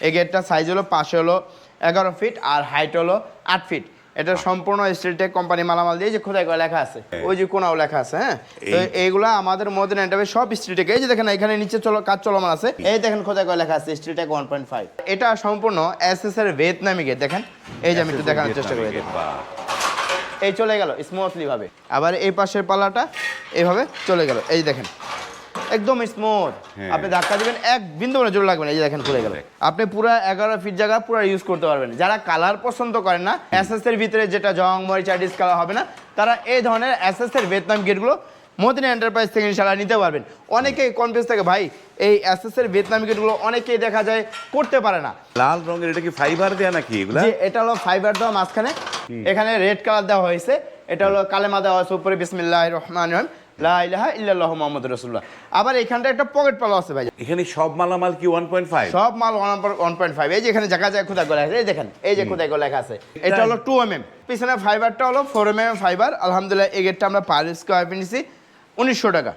এই গেটটা সাইজ হলো পাশে হলো 11 ফিট আর হাইট হলো 8 ফিট। এটা সম্পূর্ণ স্টিলটেক কোম্পানি মালামাল দিয়ে যে খোদাই করে লেখা আছে, ওই যে কোনাও লেখা আছে। হ্যাঁ, তো এইগুলা আমাদের মদিনা এন্টারপ্রাইজ সব স্টিলটেক। এই যে দেখেন এখানে নিচে কাজ চলমান আছে, এই দেখেন খোদাই করে লেখা আছে স্টিলটেক 1.5। এটা সম্পূর্ণ এসএস এর ভিয়েতনামি গেট। দেখেন এই যে আমি একটু দেখানোর চেষ্টা করি, এই চলে গেল স্মুথলি ভাবে। আবার এই পাশের পাল্লাটা এইভাবে চলে গেল, এই দেখেন একদম স্মুথ। আপনি ধাক্কা দিবেন এক বিন্দু করে জোর লাগবে না, এই যে দেখেন খুলে গেল। আপনি পুরো 11 ফিট জায়গা পুরো ইউজ করতে পারবেন। যারা কালার পছন্দ করেন না, এসএস এর ভিতরে যেটা জং মরিচা ডিসকালার হবে না, তারা এই ধরনের এসএস এর ভিয়েতনাম গেটগুলো মদিনা এন্টারপ্রাইজ থেকে ইনশাআল্লাহ নিতে পারবেন। অনেকেই কনফিউজ থাকে ভাই, এই এসএস এর ভিয়েতনাম গেটগুলো অনেকেই দেখা যায় করতে পারে না। লাল রঙের এটা কি ফাইবার দেয়া নাকি এগুলা? জি, এটা হলো ফাইবার দেওয়া মাঝখানে, এখানে রেড কালার দেওয়া হয়েছে। এটা হলো কালেমা দেওয়া হয়েছে উপরে বিসমিল্লাহির রহমানির রহিম লা ইলাহা ইল্লাল্লাহু মুহাম্মাদুর রাসূলুল্লাহ। আবার এখানটা একটা পকেট পাল্লা আছে ভাই। এখানে সব মালামাল কি 1.5? সব মাল 1.5। এই যে এখানে জায়গা জায়গা খোদাই করে আছে, এই দেখেন এই যে খোদাই করে লেখা আছে। এটা হলো 2 mm, পিছনে ফাইবারটা হলো 4 mm ফাইবার। আলহামদুলিল্লাহ এই গেটটা আমরা পার স্কয়ার ফিট নিছি 1900 টাকা।